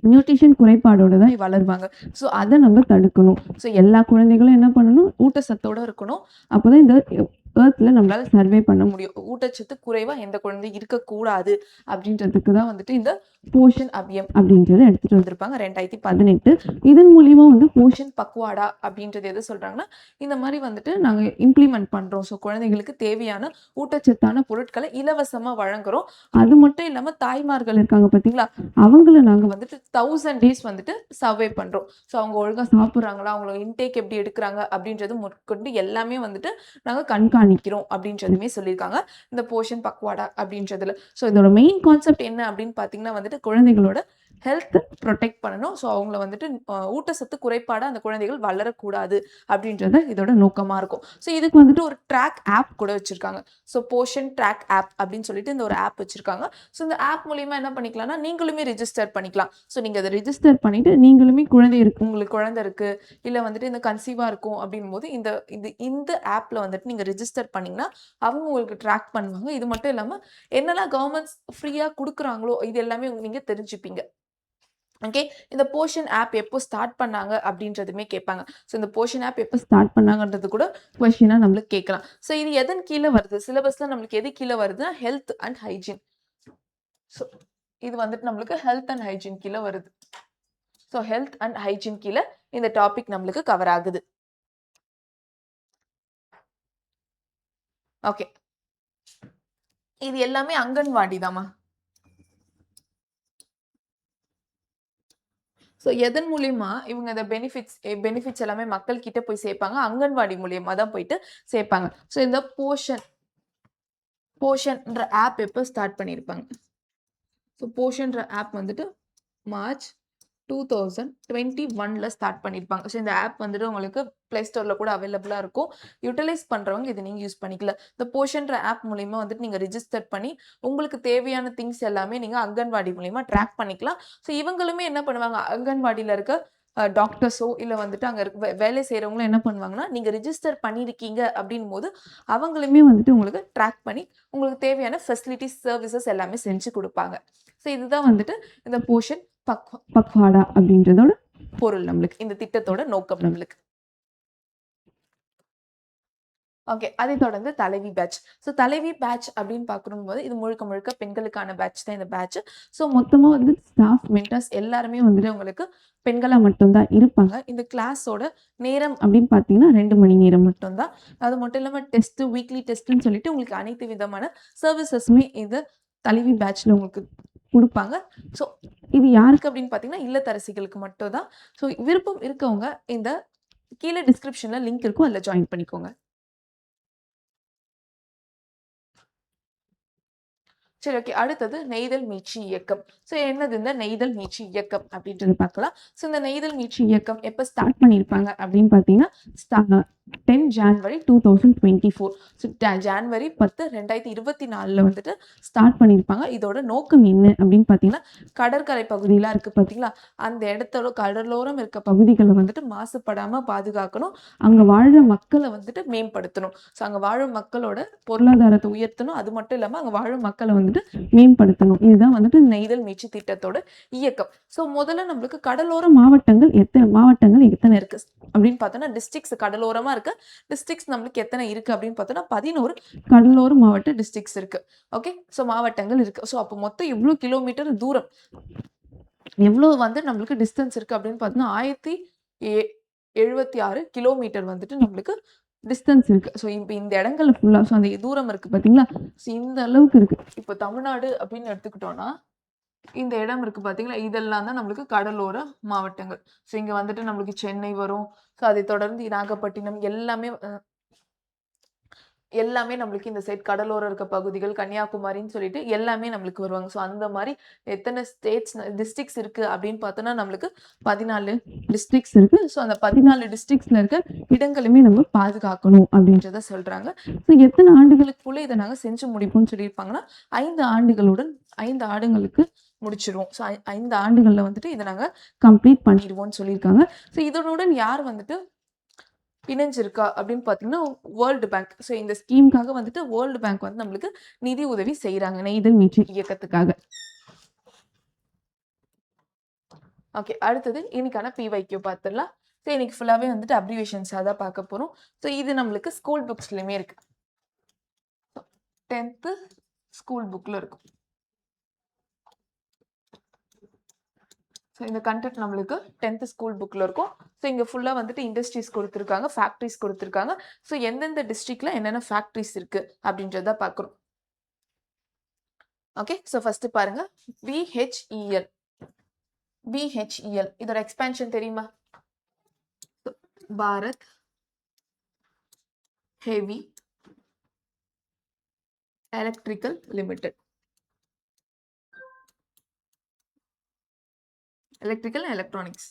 நியூட்ரிஷன் குறைபாடோட தான் வளருவாங்க. ஸோ அத நம்ம தடுக்கணும். ஸோ எல்லா குழந்தைகளும் என்ன பண்ணணும், ஊட்டச்சத்தோட இருக்கணும். அப்பதான் இந்த எர்த்ல நம்மளால சர்வே பண்ண முடியும். ஊட்டச்சத்து குறைவா எந்த குழந்தையும் இருக்கக்கூடாது அப்படின்றதுக்கு தான் வந்துட்டு இந்த போஷன் அபியம் அப்படின்றத எடுத்துட்டு வந்திருப்பாங்க 2018. இதன் மூலியமா வந்து போஷன் பக்வாடா அப்படின்றது எது சொல்றாங்கன்னா, இந்த மாரி வந்துட்டு நாங்க இம்ப்ளிமெண்ட் பண்றோம். ஸோ குழந்தைகளுக்கு தேவையான ஊட்டச்சத்தான பொருட்கள இலவசமா வழங்குறோம். அது மட்டும் இல்லாம தாய்மார்கள் இருக்காங்க பார்த்தீங்களா, அவங்கள நாங்க வந்துட்டு 1000 டேஸ் வந்துட்டு சர்வே பண்றோம். ஸோ அவங்க ஒழுங்கா சாப்பிடுறாங்களா, அவங்களோட இன்டேக் எப்படி எடுக்குறாங்க அப்படின்றது முதற்கொண்டு எல்லாமே வந்துட்டு நாங்க கண்காணிக்கிறோம் அப்படின்றதுமே சொல்லியிருக்காங்க. இந்த போஷன் பக்வாடா அப்படின்றதுல. ஸோ இதோட மெயின் கான்செப்ட் என்ன அப்படின்னு பார்த்தீங்கன்னா வந்துட்டு, குழந்தைகளோட ஹெல்த் புரொடெக்ட் பண்ணணும். ஸோ அவங்கள வந்துட்டு ஊட்டச்சத்து குறைபாடா அந்த குழந்தைகள் வளரக்கூடாது அப்படின்றது இதோட நோக்கமா இருக்கும். ஸோ இதுக்கு வந்துட்டு ஒரு ட்ராக் ஆப் கூட வச்சிருக்காங்க. ஸோ போஷன் ட்ராக் ஆப் அப்படின்னு சொல்லிட்டு இந்த ஒரு ஆப் வச்சிருக்காங்க. ஸோ இந்த ஆப் மூலியமா என்ன பண்ணிக்கலாம்னா, நீங்களுமே ரிஜிஸ்டர் பண்ணிக்கலாம். ஸோ நீங்க அத ரிஜிஸ்டர் பண்ணிட்டு நீங்களுமே உங்களுக்கு குழந்தை இருக்கு, இல்ல வந்துட்டு இந்த கன்சீவா இருக்கும் அப்படிங்கும்போது இந்த ஆப்ல வந்துட்டு நீங்க ரிஜிஸ்டர் பண்ணீங்கன்னா, அவங்க உங்களுக்கு ட்ராக் பண்ணுவாங்க. இது மட்டும் இல்லாம என்னெல்லாம் கவர்மெண்ட்ஸ் ஃப்ரீயா குடுக்குறாங்களோ, இது எல்லாமே நீங்க தெரிஞ்சுப்பீங்க. ஓகே. இந்த போஷன் ஆப் எப்போ ஸ்டார்ட் பண்ணாங்க அப்படின்றதுமே கேட்பாங்க. ஸோ இந்த போஷன் ஆப் எப்போ ஸ்டார்ட் பண்ணாங்கன்றது கூட கொஸ்டினா நம்மளுக்கு கேட்கலாம். ஸோ இது எதன் கீழ வருது? சிலபஸ்ல நம்மளுக்கு எது கீழ வருதுன்னா, ஹெல்த் அண்ட் ஹைஜீன். ஸோ இது வந்துட்டு நம்மளுக்கு ஹெல்த் அண்ட் ஹைஜீன் கீழ வருது. ஸோ ஹெல்த் அண்ட் ஹைஜீன் கீழ இந்த டாபிக் நம்மளுக்கு கவர் ஆகுது. ஓகே. இது எல்லாமே அங்கன்வாடி தாம்மா. ஸோ எதன் மூலியமா இவங்க இந்த பெனிஃபிட்ஸ் எல்லாமே மக்கள் கிட்ட போய் சேர்ப்பாங்க. அங்கன்வாடி மூலியமா தான் போயிட்டு சேர்ப்பாங்க. ஸோ இந்த போஷன்ன்ற ஆப் எப்போ ஸ்டார்ட் பண்ணியிருப்பாங்க? ஸோ போஷன்ற ஆப் வந்துட்டு மார்ச் 2021ல ஸ்டார்ட் பண்ணியிருப்பாங்க. ஸோ இந்த ஆப் வந்துட்டு உங்களுக்கு Play Storeல கூட அவைலபிளா இருக்கும். யுட்டிலைஸ் பண்றவங்க இத நீங்க யூஸ் பண்ணிக்கலாம். இந்த போஷன்ற ஆப் மூலியமா வந்துட்டு நீங்க ரிஜிஸ்டர் பண்ணி, உங்களுக்கு தேவையான திங்ஸ் எல்லாமே நீங்க அங்கன்வாடி மூலியமா ட்ராக் பண்ணிக்கலாம். ஸோ இவங்களுமே என்ன பண்ணுவாங்க, அங்கன்வாடியில இருக்க டாக்டர்ஸோ இல்ல வந்துட்டு அங்க இருக்க வேலை செய்றவங்களும் என்ன பண்ணுவாங்கன்னா, நீங்க ரிஜிஸ்டர் பண்ணியிருக்கீங்க அப்படின்னும்போது, அவங்களுமே வந்துட்டு உங்களுக்கு ட்ராக் பண்ணி, உங்களுக்கு தேவையான ஃபெசிலிட்டீஸ், சர்விசஸ் எல்லாமே செஞ்சு குடுப்பாங்க. ஸோ இதுதான் வந்துட்டு இந்த போஷன் பக்வாடா அப்படின்றதோட பொருள் நம்மளுக்கு. இந்த திட்டத்தோட நோக்கம் நம்மளுக்கு. ஓகே. அதைத் தொடர்ந்து தலைவி பேட்ச். ஸோ தலைவி பேட்ச் அப்படின்னு பார்க்கும்போது, இது முழுக்க முழுக்க பெண்களுக்கான பேட்ச் தான் இந்த பேட்ச். ஸோ மொத்தமா வந்து ஸ்டாஃப், மென்டார்ஸ் எல்லாருமே வந்துட்டு உங்களுக்கு பெண்களா மட்டும் தான் இருப்பாங்க. இந்த கிளாஸோட நேரம் அப்படின்னு பார்த்தீங்கன்னா, 2 மணி நேரம் மட்டும் தான். அது மட்டும் இல்லாம டெஸ்ட், வீக்லி டெஸ்ட்ன்னு சொல்லிட்டு உங்களுக்கு அனைத்து விதமான சர்வீசஸுமே இந்த தலைவி பேட்ச்ல உங்களுக்கு குடுப்பாங்க. ஸோ இது யாருக்கு அப்படின்னு பார்த்தீங்கன்னா, இல்லத்தரசிகளுக்கு மட்டும் தான். ஸோ விருப்பம் இருக்கவங்க இந்த கீழ டிஸ்கிரிப்ஷன்ல லிங்க் இருக்கும். அதுல ஜாயின் பண்ணிக்கோங்க. சரி, ஓகே. அடுத்தது நெய்தல் மீட்சி இயக்கம். ஸோ என்னது இந்த நெய்தல் மீட்சி இயக்கம் அப்படின்றத பார்க்கலாம். ஸோ இந்த நெய்தல் மீட்சி இயக்கம் எப்ப ஸ்டார்ட் பண்ணியிருப்பாங்க அப்படின்னு பார்த்தீங்கன்னா, 10 ஜான்வரி 2024. ஸோ ஜான்வரி 10, 2024ல வந்துட்டு ஸ்டார்ட் பண்ணியிருப்பாங்க. இதோட நோக்கம் என்ன அப்படின்னு பார்த்தீங்கன்னா, கடற்கரை பகுதிலாம் இருக்கு பார்த்தீங்களா? அந்த இடத்தோட கடலோரம் இருக்க பகுதிகள வந்துட்டு மாசுபடாம பாதுகாக்கணும். அங்க வாழ்ற மக்கள வந்துட்டு மேம்படுத்தணும். ஸோ அங்க வாழும் மக்களோட பொருளாதாரத்த உயர்த்தணும். அது மட்டும் இல்லாம அங்க வாழும் மக்கள வந்துட்டு மேம்படுத்தணும். இதுதான் வந்துட்டு நெய்தல் மீட்சி திட்டத்தோட இயக்கம். ஸோ முதல்ல நம்மளுக்கு கடலோர மாவட்டங்கள் எத்தனை இருக்கு அப்படின்னு பார்த்தோம்னா, டிஸ்ட்ரிக்ட்ஸ் கடலோரமா இருக்கு. டிஸ்ட்ரிக்ட்ஸ் நம்மளுக்கு எத்தனை இருக்கு அப்படின்னு பார்த்தோம்னா, 11 கடலோர மாவட்ட டிஸ்ட்ரிக்ட்ஸ் இருக்கு. ஓகே. ஸோ மாவட்டங்கள் இருக்கு. ஸோ அப்போ மொத்தம் எவ்வளோ கிலோமீட்டர் தூரம், எவ்வளோ வந்து நம்மளுக்கு டிஸ்டன்ஸ் இருக்கு அப்படின்னு பார்த்தோம்னா, 1076 கிலோமீட்டர் வந்துட்டு நம்மளுக்கு டிஸ்டன்ஸ் இருக்கு. ஸோ இப்ப இந்த இடங்கள்ல ஃபுல்லா ஸோ அந்த தூரம் இருக்கு பார்த்தீங்களா? ஸோ இந்த அளவுக்கு இருக்கு. இப்போ தமிழ்நாடு அப்படின்னு எடுத்துக்கிட்டோம்னா, இந்த இடம் இருக்கு பார்த்தீங்களா? இதெல்லாம் தான் நம்மளுக்கு கடலோர மாவட்டங்கள். ஸோ இங்க வந்துட்டு நம்மளுக்கு சென்னை வரும். ஸோ அதைத் தொடர்ந்து நாகப்பட்டினம் எல்லாமே எல்லாமே நம்மளுக்கு இந்த சைட் கடலோரம் இருக்க பகுதிகள், கன்னியாகுமரின்னு சொல்லிட்டு எல்லாமே நம்மளுக்கு வருவாங்க. ஸோ அந்த மாரி எத்தன டிஸ்ட்ரிக்ட்ஸ் இருக்கு அப்படின்னு பார்த்தோம்னா, நம்மளுக்கு 14 டிஸ்ட்ரிக்ட்ஸ் இருக்கு. ஸோ அந்த 14 டிஸ்ட்ரிக்ட்ஸ்ல இருக்க இடங்களுமே நம்ம பாதுகாக்கணும் அப்படின்றத சொல்றாங்க. ஸோ எத்தன ஆண்டுகளுக்குள்ள இத நாங்க செஞ்சு முடிப்போம்னு சொல்லியிருப்பாங்கன்னா, 5 ஆண்டுகளுடன் 5 ஆண்டுகளுக்கு முடிச்சிருவோம். ஸோ 5 ஆண்டுகள்ல வந்துட்டு இத நாங்க கம்ப்ளீட் பண்ணிருவோம்னு சொல்லியிருக்காங்க. ஸோ இதனுடன் யார் வந்துட்டு இணைஞ்சிருக்கா அப்படின்னு பார்த்தீங்கன்னா, வேர்ல்டு பேங்க். ஸோ இந்த ஸ்கீம்க்காக வந்துட்டு வேர்ல்டு பேங்க் வந்து நம்மளுக்கு நிதி உதவி செய்றாங்க. நெய்தல் மீட்சி இயக்கத்துக்காக. ஓகே. அடுத்தது இன்னைக்கான பிவைக்யூ பார்த்துடலாம். ஸோ இன்னைக்கு ஃபுல்லாவே வந்துட்டு அப்ரிவியேஷன்ஸா தான் பார்க்க போறோம். ஸோ இது நம்மளுக்கு ஸ்கூல் புக்ஸ்லயுமே இருக்கு. 10th ஸ்கூல் புக்ல இருக்கும். ஸோ இந்த கண்டென்ட் நம்மளுக்கு 10th ஸ்கூல் புக்ல இருக்கும். ஸோ இங்க ஃபுல்லா வந்துட்டு இண்டஸ்ட்ரீஸ் குடுத்துருக்காங்க, ஃபேக்டரிஸ் குடுத்துருக்காங்க. ஸோ எந்தெந்த டிஸ்ட்ரிக்ட்ல என்னென்ன ஃபேக்டரிஸ் இருக்கு அப்படின்றத பார்க்குறோம். ஓகே. ஸோ ஃபர்ஸ்ட் பாருங்க. BHEL. BHEL இதோட எக்ஸ்பான்ஷன் தெரியுமா? Bharat heavy electrical limited. Electrical and electronics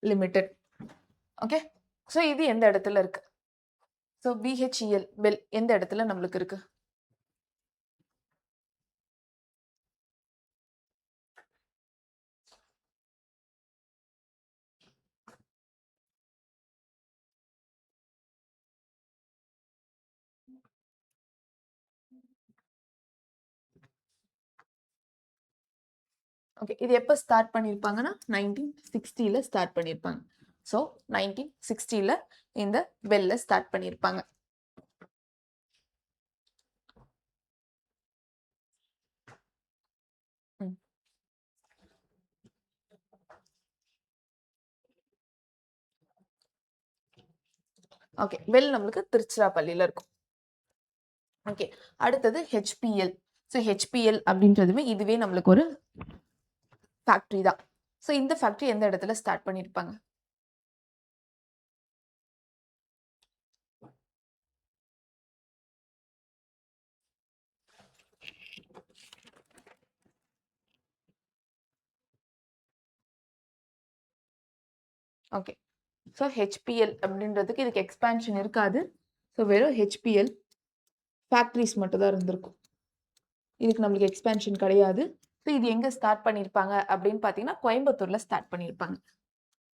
limited. Okay. So இது எந்த இடத்துல இருக்கு? ஸோ BHEL பெல் எந்த இடத்துல நம்மளுக்கு இருக்கு? ஓகே. இது எப்ப ஸ்டார்ட் பண்ணியிருப்பாங்கன்னா 1960ல ஸ்டார்ட் பண்ணியிருப்பாங்க. ஸோ 1960ல இந்த பெல்ல ஸ்டார்ட் பண்ணியிருப்பாங்க. ஓகே. பெல் நம்மளுக்கு திருச்சிராப்பள்ளியில இருக்கும். ஓகே. அடுத்தது HPL. ஸோ HPL அப்படின்றதுமே இதுவே நம்மளுக்கு ஒரு ஃபேக்டரி தான். ஸோ இந்த ஃபேக்டரி எந்த இடத்துல ஸ்டார்ட் பண்ணியிருப்பாங்க? ஓகே. ஸோ HPL அப்படின்றதுக்கு இதுக்கு எக்ஸ்பான்ஷன் இருக்காது. ஸோ வெறும் HPL ஃபேக்டரிஸ் மட்டும் தான் இருந்திருக்கும். இதுக்கு நம்மளுக்கு எக்ஸ்பான்ஷன் கிடையாது. ஸோ இது எங்க ஸ்டார்ட் பண்ணியிருப்பாங்க அப்படின்னு பார்த்தீங்கன்னா, கோயம்புத்தூர்ல ஸ்டார்ட் பண்ணியிருப்பாங்க.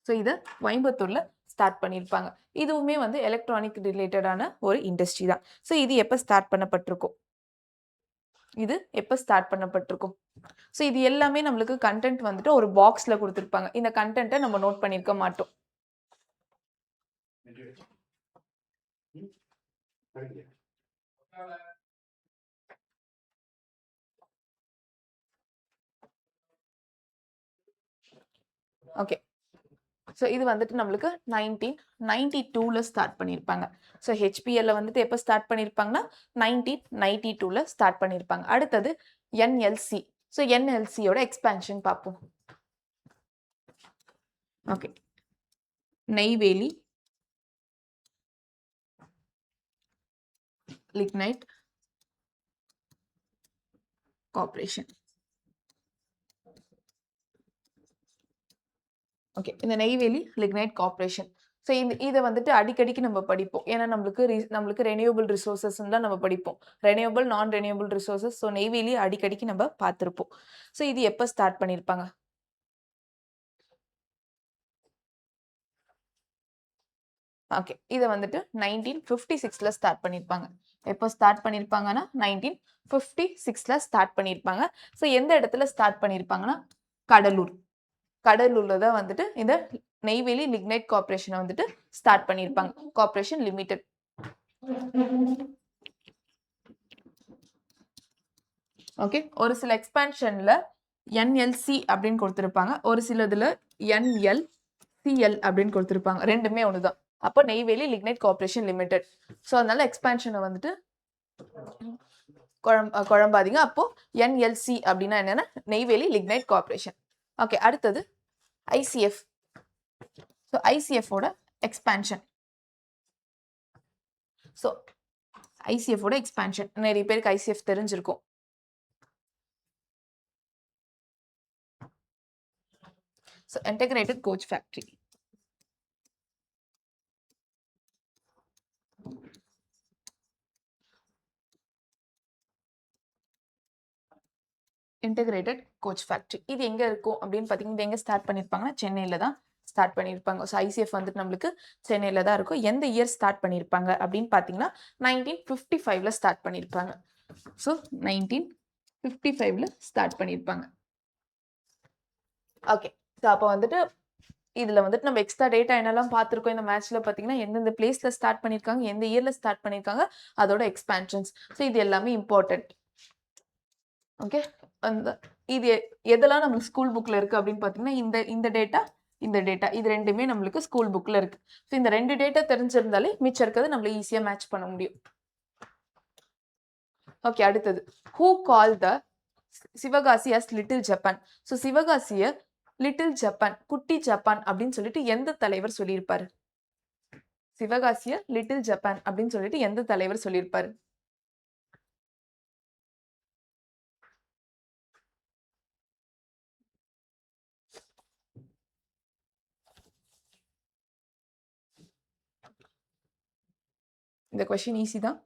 ஸோ இத கோயம்புத்தூர்ல ஸ்டார்ட் பண்ணியிருப்பாங்க. இதுவுமே வந்து எலக்ட்ரானிக் ரிலேட்டடான ஒரு இண்டஸ்ட்ரி தான். ஸோ இது எப்ப ஸ்டார்ட் பண்ணப்பட்டிருக்கும்? இது எப்ப ஸ்டார்ட் பண்ணப்பட்டிருக்கும்? ஸோ இது எல்லாமே நம்மளுக்கு கன்டென்ட் வந்துட்டு ஒரு பாக்ஸ்ல குடுத்திருப்பாங்க. இந்த கன்டென்ட்ட நம்ம நோட் பண்ணியிருக்க மாட்டோம். ஓகே. ஸோ இது வந்துட்டு நம்மளுக்கு 1992ல ஸ்டார்ட் பண்ணியிருப்பாங்க. ஸோ HPLல வந்துட்டு எப்ப ஸ்டார்ட் பண்ணியிருப்பாங்கன்னா, 1992ல ஸ்டார்ட் பண்ணியிருப்பாங்க. அடுத்தது NLC. ஸோ NLCயோட எக்ஸ்பான்ஷன் பார்ப்போம். Okay. Neyveli lignite corporation. Okay. இந்த நெய்வேலி லிக்னைட் கார்ப்பரேஷன். ஸோ இத வந்துட்டு அடிக்கடிக்கு நம்ம படிப்போம். ஏன்னா நம்மளுக்கு ரெனியூவபிள் ரிசோர்ஸஸ்ன்னு தான் நம்ம படிப்போம். ரெனியூவபிள், நான் ரெனியூவபிள் ரிசோர்ஸஸ். ஸோ நெய்வேலி அடிக்கடிக்கு நம்ம பார்த்திருப்போம். ஸோ இது எப்ப ஸ்டார்ட் பண்ணியிருப்பாங்க? ஓகே. இத வந்துட்டு 1956ல ஸ்டார்ட் பண்ணியிருப்பாங்க. எப்போ ஸ்டார்ட் பண்ணியிருப்பாங்கன்னா, 1956ல ஸ்டார்ட் பண்ணியிருப்பாங்க. ஸோ எந்த இடத்துல ஸ்டார்ட் பண்ணியிருப்பாங்கன்னா, கடலூர். கடலூர்ல தான் வந்துட்டு இந்த நெய்வேலி லிக்னைட் கார்ப்பரேஷன வந்துட்டு ஸ்டார்ட் பண்ணியிருப்பாங்க. Corporation limited. ஓகே. ஒரு சில எக்ஸ்பான்ஷன்ல NLC அப்படின்னு குடுத்திருப்பாங்க. ஒரு சிலதுல NLCL அப்படின்னு குடுத்திருப்பாங்க. 2மே ஒண்ணு தான். அப்போ Neyveli lignite corporation limited. So அதனால எக்ஸ்பான்ஷன வந்துட்டு குழம்பாதீங்க. அப்போ NLC அப்படின்னா என்னன்னா, நெய்வேலி லிக்னைட் கார்ப்பரேஷன். ஓகே, அடுத்தது ஐசிஎஃப். ஸோ ஐசிஎஃபோட எக்ஸ்பான்ஷன். ஸோ ஐசிஎஃபோட எக்ஸ்பான்ஷன் நிறைய பேருக்கு ஐசிஎஃப் தெரிஞ்சிருக்கும். So integrated coach factory. Integrated coach factory இது எங்க இருக்கும் அப்படின்னு பார்த்தீங்கன்னா, எங்க ஸ்டார்ட் பண்ணியிருப்பாங்கன்னா சென்னையில தான் ஸ்டார்ட் பண்ணியிருப்பாங்க. ஸோ ஐசிஎஃப் வந்துட்டு நம்மளுக்கு சென்னையில தான் இருக்கும். எந்த இயர் ஸ்டார்ட் பண்ணியிருப்பாங்க அப்படின்னு பார்த்தீங்கன்னா 1955ல ஸ்டார்ட் பண்ணியிருப்பாங்க. ஸோ 1955ல ஸ்டார்ட் பண்ணியிருப்பாங்க. ஓகே, ஸோ அப்போ வந்துட்டு இதுல வந்துட்டு நம்ம எக்ஸ்ட்ரா டேட்டா என்னெல்லாம் பார்த்துருக்கோம் இந்த மேட்ச்ல பார்த்தீங்கன்னா, எந்தெந்த பிளேஸ்ல ஸ்டார்ட் பண்ணியிருக்காங்க, எந்த இயர்ல ஸ்டார்ட் பண்ணியிருக்காங்க, அதோட எக்ஸ்பான்ஷன்ஸ். ஸோ இது எல்லாமே இம்பார்ட்டன்ட். ஓகே, அந்த இது எதெல்லாம் நம்ம ஸ்கூல் புக்ல இருக்கு அப்படின்னு பார்த்தீங்கன்னா, இந்த டேட்டா இந்த டேட்டா இது ரெண்டுமே நம்மளுக்கு ஸ்கூல் புக்ல இருக்கு. ஸோ இந்த 2 டேட்டா தெரிஞ்சிருந்தாலே மிச்சம் இருக்கிறது நம்மள ஈஸியா மேட்ச் பண்ண முடியும். ஓகே, அடுத்தது who call the Sivakasi as little Japan. So சிவகாசிய லிட்டில் ஜப்பான், குட்டி ஜப்பான் அப்படின்னு சொல்லிட்டு எந்த தலைவர் சொல்லியிருப்பாரு? சிவகாசிய லிட்டில் ஜப்பான் அப்படின்னு சொல்லிட்டு எந்த தலைவர் சொல்லியிருப்பாரு? இந்த கொஸ்டின் ஈஸி தான்.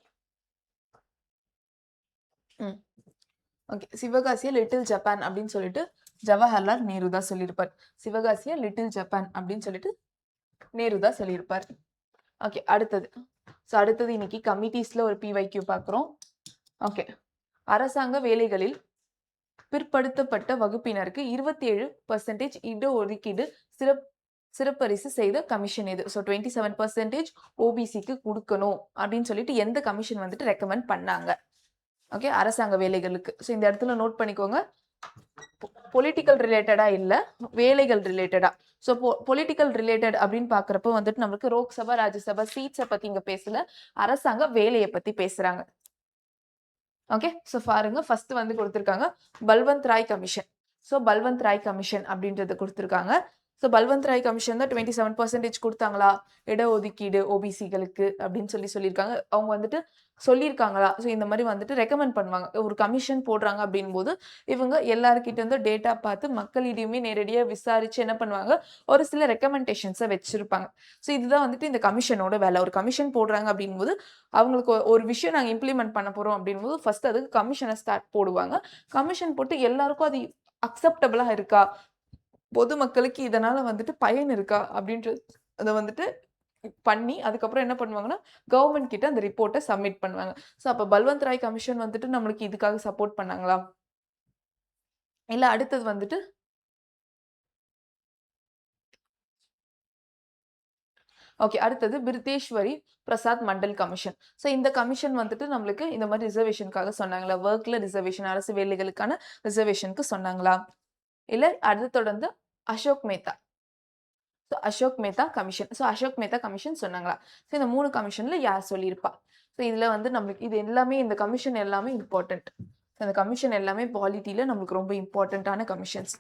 ஓகே, சிவகாசிய லிட்டில் ஜப்பான் அப்படின்னு சொல்லிட்டு ஜவஹர்லால் நேரு தான் சொல்லியிருப்பார். சிவகாசிய லிட்டில் ஜப்பான் அப்படின்னு சொல்லிட்டு நேரு தான் சொல்லியிருப்பார். ஓகே, அடுத்தது. ஸோ அடுத்தது இன்னைக்கு கமிட்டிஸ்ல ஒரு பிவைக்யூ பார்க்குறோம். ஓகே, அரசாங்க வேலைகளில் பிற்படுத்தப்பட்ட வகுப்பினருக்கு 27% இடஒதுக்கீடு சிறப்பரிசு செய்த கமிஷன் எது? ஸோ 27% ஓபிசிக்கு கொடுக்கணும் அப்படின்னு சொல்லிட்டு எந்த கமிஷன் வந்துட்டு ரெக்கமெண்ட் பண்ணாங்க? ஓகே, அரசாங்க வேலைகளுக்கு. ஸோ இந்த இடத்துல நோட் பண்ணிக்கோங்க, பொலிட்டிக்கல் ரிலேட்டடா இல்ல, வேலைகள் ரிலேட்டடா. ஸோ பொலிட்டிக்கல் ரிலேட்டட் அப்படின்னு பாக்குறப்போ வந்துட்டு நம்மளுக்கு லோக்சபா, ராஜ்யசபா சீட்ஸை பத்தி இங்க பேசல, அரசாங்க வேலையை பத்தி பேசுறாங்க. ஓகே, ஸோ பாருங்க, ஃபர்ஸ்ட் வந்து கொடுத்துருக்காங்க Balwant Rai commission. So Balwant Rai commission அப்படின்றது கொடுத்துருக்காங்க. ஸோ பல்வந்த் ராய் கமிஷன் தான் 27% கொடுத்தாங்களா இடஒதுக்கீடு ஓபிசிகளுக்கு அப்படின்னு சொல்லியிருக்காங்க. அவங்க வந்துட்டு சொல்லியிருக்காங்களா? ஸோ இந்த மாதிரி வந்துட்டு ரெக்கமெண்ட் பண்ணுவாங்க. ஒரு கமிஷன் போடுறாங்க அப்படின் போது இவங்க எல்லாருக்கிட்ட இருந்து டேட்டா பார்த்து மக்களிடையுமே நேரடியாக விசாரிச்சு என்ன பண்ணுவாங்க, ஒரு சில ரெக்கமெண்டேஷன்ஸை வச்சிருப்பாங்க. ஸோ இதுதான் வந்துட்டு இந்த கமிஷனோட வேலை. ஒரு கமிஷன் போடுறாங்க அப்படின் போது அவங்களுக்கு ஒரு விஷயம் நாங்கள் இம்ப்ளிமெண்ட் பண்ண போறோம் அப்படின் போது ஃபர்ஸ்ட் அதுக்கு கமிஷனை ஸ்டார்ட் போடுவாங்க. கமிஷன் போட்டு எல்லாருக்கும் அது அக்செப்டபிளா இருக்கா, பொதுமக்களுக்கு இதனால வந்துட்டு பயன் இருக்கா அப்படின்றது அதை வந்துட்டு பண்ணி அதுக்கப்புறம் என்ன பண்ணுவாங்கன்னா கவர்மெண்ட் கிட்ட அந்த ரிப்போர்ட்டை சப்மிட் பண்ணுவாங்க. ஸோ அப்போ பல்வந்த் ராய் கமிஷன் வந்துட்டு நம்மளுக்கு இதுக்காக சப்போர்ட் பண்ணாங்களா? இல்ல அடுத்தது வந்துட்டு ஓகே, அடுத்தது பிரிதேஷ்வரி பிரசாத் மண்டல் கமிஷன். ஸோ இந்த கமிஷன் வந்துட்டு நம்மளுக்கு இந்த மாதிரி ரிசர்வேஷனுக்காக சொன்னாங்களா? ஒர்க்ல ரிசர்வேஷன், அரசு வேலைகளுக்கான ரிசர்வேஷனுக்கு சொன்னாங்களா? இல்ல அடுத்து தொடர்ந்து Ashok Mehta. So Ashok Mehta commission. So Ashok Mehta commission சொன்னாங்களா? ஸோ இந்த 3 கமிஷன்ல யார் சொல்லியிருப்பா? ஸோ இதுல வந்து நம்மளுக்கு இது எல்லாமே இந்த கமிஷன் எல்லாமே இம்பார்ட்டன்ட். இந்த கமிஷன் எல்லாமே பாலிட்டில நம்மளுக்கு ரொம்ப இம்பார்ட்டன்டான கமிஷன்ஸ்.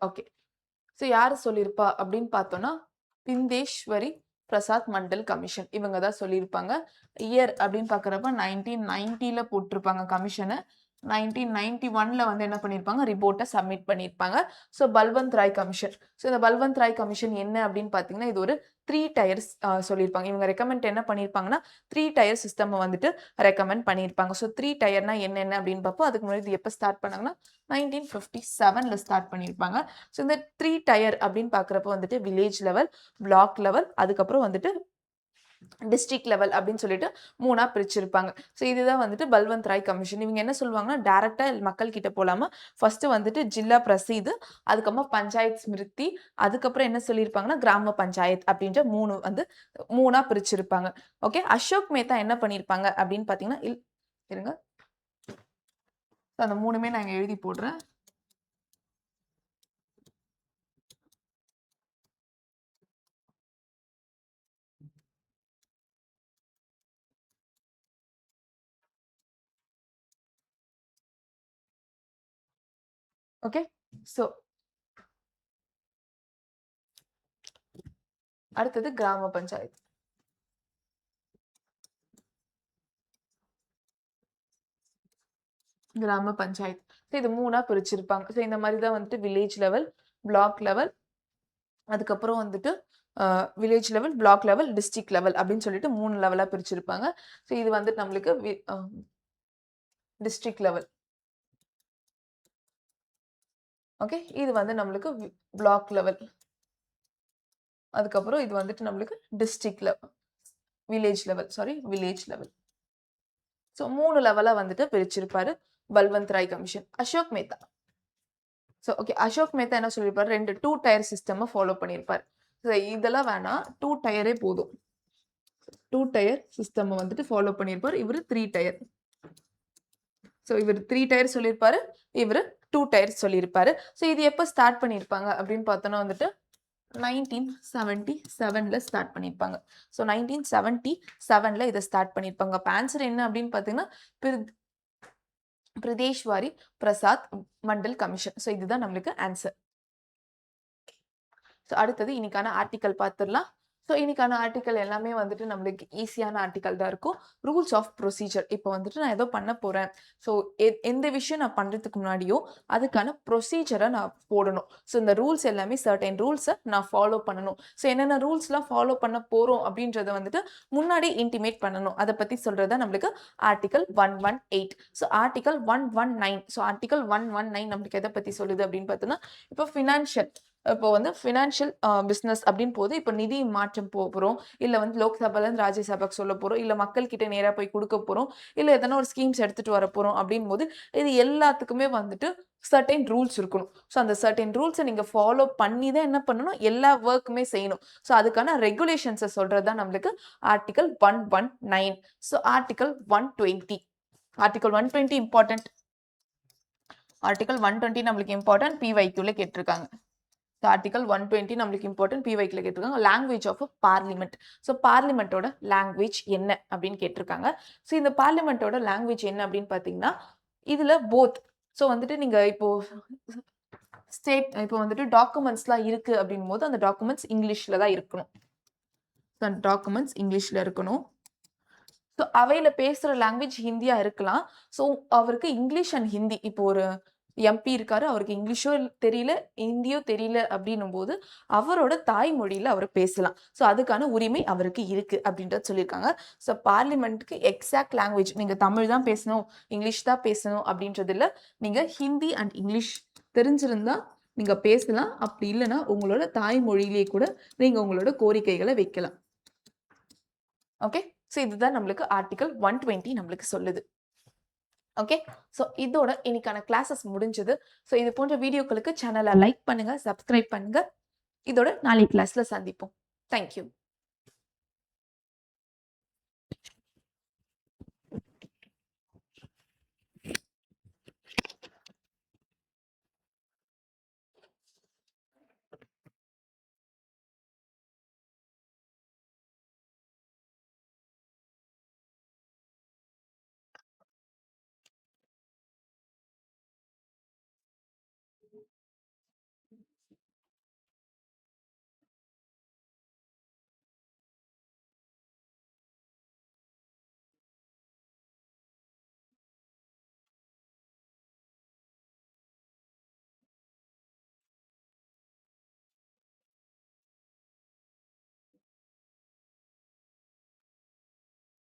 ஓகே, ஸோ யாரு சொல்லியிருப்பா அப்படின்னு பார்த்தோம்னா பிந்தேஷ்வரி பிரசாத் மண்டல் கமிஷன் இவங்க தான் சொல்லியிருப்பாங்க. இயர் அப்படின்னு பார்க்குறப்ப 1990ல போட்டிருப்பாங்க கமிஷனை. 1991ல வந்து என்ன பண்ணியிருப்பாங்க, ரிப்போர்ட்டை சப்மிட் பண்ணியிருப்பாங்க. So Balwant Rai commission. So இந்த பல்வந்த் ராய் கமிஷன் என்ன அப்படின்னு பார்த்தீங்கன்னா, இது ஒரு 3 டயர்ஸ் சொல்லியிருப்பாங்க. இவங்க ரெக்கமெண்ட் என்ன பண்ணியிருப்பாங்கன்னா 3 டயர் சிஸ்டம் வந்துட்டு ரெக்கமெண்ட் பண்ணியிருப்பாங்க. ஸோ 3 டயர்னா என்னென்ன அப்படின்னு பார்ப்போம். அதுக்கு முன்னாடி இது எப்போ ஸ்டார்ட் பண்ணாங்கன்னா 1957ல ஸ்டார்ட் பண்ணியிருப்பாங்க. ஸோ இந்த 3 டயர் அப்படின்னு பார்க்குறப்ப வந்துட்டு வில்லேஜ் லெவல், பிளாக் லெவல், அதுக்கப்புறம் வந்துட்டு டிஸ்ட்ரிக்ட் லெவல் அப்படின்னு சொல்லிட்டு 3ஆ பிரிச்சிருப்பாங்க. ஸோ இதுதான் வந்துட்டு பல்வந்த் ராய் கமிஷன். இவங்க என்ன சொல்லுவாங்கன்னா டைரக்டா மக்கள் கிட்ட போலாம ஃபர்ஸ்ட் வந்துட்டு ஜில்லா பிரசீது, அதுக்கப்புறம் பஞ்சாயத் ஸ்மிருதி, அதுக்கப்புறம் என்ன சொல்லியிருப்பாங்கன்னா கிராம பஞ்சாயத் அப்படின்ற 3 வந்து 3ஆ பிரிச்சிருப்பாங்க. ஓகே, அசோக் மேத்தா என்ன பண்ணியிருப்பாங்க அப்படின்னு பார்த்தீங்கன்னா இருங்க, அந்த 3மே நான் எழுதி போடுறேன். ஓகே. ஸோ அடுத்தது கிராம பஞ்சாயத்து. கிராம பஞ்சாயத்து. ஸோ இது 3ஆ பிரிச்சிருப்பாங்க. ஸோ இந்த மாரி தான் வந்துட்டு வில்லேஜ் லெவல், பிளாக் லெவல், அதுக்கப்புறம் வந்துட்டு village level, block level, district level அப்படின்னு சொல்லிட்டு 3 லெவலா பிரிச்சிருப்பாங்க. ஸோ இது வந்துட்டு நம்மளுக்கு டிஸ்ட்ரிக்ட் லெவல். ஓகே. இது வந்து நம்மளுக்கு பிளாக் லெவல். அதுக்கப்புறம் இது வந்துட்டு நம்மளுக்கு district level, village level, village level. So 3 லெவலா வந்துட்டு பிரிச்சிருப்பாரு Balwant Rai commission. Ashok Mehta. So okay. Ashok Mehta என்ன சொல்லியிருப்பாரு? 2 டயர் சிஸ்டம் ஃபாலோ பண்ணியிருப்பாரு. ஸோ இதெல்லாம் வேணாம். 2 டயரே போதும். 2 டயர் சிஸ்டம் வந்துட்டு ஃபாலோ பண்ணியிருப்பாரு. இவரு 3 டயர். ஸோ இவரு 3 டயர் சொல்லியிருப்பாரு. இவரு 2 டயர் சொல்லியிருப்பாரு. ஸோ இது எப்ப ஸ்டார்ட் பண்ணியிருப்பாங்க அப்படின்னு பார்த்தோம்னா வந்துட்டு 1977ல ஸ்டார்ட் பண்ணியிருப்பாங்க. ஸோ 1977ல இத ஸ்டார்ட் பண்ணியிருப்பாங்க. அப்ப ஆன்சர் என்ன அப்படின்னு பார்த்தீங்கன்னா, பிரதேஷ்வாரி பிரசாத் மண்டல் கமிஷன். ஸோ இதுதான் நம்மளுக்கு ஆன்சர். ஸோ அடுத்தது இன்னைக்கான ஆர்டிக்கல் பார்த்துடலாம். ஸோ இன்னைக்கான ஆர்டிக்கல் எல்லாமே வந்துட்டு நம்மளுக்கு ஈஸியான ஆர்டிக்கல் தான் இருக்கும். Rules of procedure. இப்போ வந்துட்டு நான் ஏதோ பண்ண போறேன். ஸோ எந்த விஷயம் நான் பண்றதுக்கு முன்னாடியோ அதுக்கான ப்ரொசீஜரை நான் போடணும். ஸோ இந்த ரூல்ஸ் எல்லாமே சர்டைன் ரூல்ஸை நான் ஃபாலோ பண்ணணும். ஸோ என்னென்ன ரூல்ஸ்லாம் ஃபாலோ பண்ண போறோம் அப்படின்றத வந்துட்டு முன்னாடி இன்டிமேட் பண்ணணும். அதை பத்தி சொல்றதா நம்மளுக்கு article 118. So article 119. So article 119 நம்மளுக்கு எதை பத்தி சொல்லுது அப்படின்னு பார்த்தோம்னா, இப்போ ஃபினான்ஷியல், இப்போ வந்து ஃபினான்ஷியல் பிசினஸ் அப்படின்னு போது இப்போ நிதி மாற்றம் போறோம், இல்ல வந்து லோக்சபால இருந்து ராஜ்யசபாக்கு சொல்ல போறோம், இல்ல மக்கள் கிட்ட நேரா போய் கொடுக்க போறோம், இல்ல எதனா ஒரு ஸ்கீம்ஸ் எடுத்துட்டு வர போறோம் அப்படின் போது இது எல்லாத்துக்குமே வந்துட்டு சர்டைன் ரூல்ஸ் இருக்கணும். ஸோ அந்த சர்டைன் ரூல்ஸை நீங்க ஃபாலோ பண்ணி தான் என்ன பண்ணணும், எல்லா ஒர்க்குமே செய்யணும். ஸோ அதுக்கான ரெகுலேஷன்ஸை சொல்றது தான் நம்மளுக்கு article 119. So article 120. Article 120 important. Article 120 நம்மளுக்கு இம்பார்ட்டன்ட். பிவைக்யூல கேட்டிருக்காங்க. ஆர்டிகல் 120 நம்மளுக்கு இம்பார்ட்டன்ட். பிவைக்ல கேட்டிருக்காங்க. Language of parliament. ஸோ பார்லிமெண்டோட லாங்குவேஜ் என்ன அப்படின்னு கேட்டிருக்காங்க. ஸோ இந்த பார்லிமெண்டோட லாங்குவேஜ் என்ன அப்படின்னு பார்த்தீங்கன்னா, இதுல போத். ஸோ வந்துட்டு நீங்க இப்போ ஸ்டேட் இப்போ வந்துட்டு டாக்குமெண்ட்ஸ்லாம் இருக்கு அப்படின் போது அந்த டாக்குமெண்ட்ஸ் இங்கிலீஷ்ல தான் இருக்கணும். டாக்குமெண்ட்ஸ் இங்கிலீஷ்ல இருக்கணும். ஸோ அவையில பேசுற லாங்குவேஜ் ஹிந்தியா இருக்கலாம். ஸோ அவருக்கு இங்கிலீஷ் அண்ட் ஹிந்தி, இப்போ ஒரு எம்பி இருக்காரு, அவருக்கு இங்கிலீஷோ தெரியல, ஹிந்தியோ தெரியல அப்படின்னும் போது அவரோட தாய்மொழியில அவர் பேசலாம். ஸோ அதுக்கான உரிமை அவருக்கு இருக்கு அப்படின்றத சொல்லியிருக்காங்க. ஸோ பார்லிமெண்ட்டுக்கு எக்ஸாக்ட் லாங்குவேஜ் நீங்க தமிழ் தான் பேசணும், இங்கிலீஷ் தான் பேசணும் அப்படின்றது இல்ல. நீங்க ஹிந்தி அண்ட் இங்கிலீஷ் தெரிஞ்சிருந்தா நீங்க பேசலாம். அப்படி இல்லைன்னா உங்களோட தாய்மொழியிலேயே கூட நீங்க உங்களோட கோரிக்கைகளை வைக்கலாம். ஓகே. ஸோ இதுதான் நம்மளுக்கு ஆர்டிகல் 120 நம்மளுக்கு சொல்லுது. ஓகே. ஸோ இதோட இன்னைக்கான கிளாஸஸ் முடிஞ்சது. ஸோ இது போன்ற வீடியோக்களுக்கு சேனலை லைக் பண்ணுங்க, சப்ஸ்கிரைப் பண்ணுங்க. இதோட நாளை கிளாஸ்ல சந்திப்போம். தேங்க்யூ.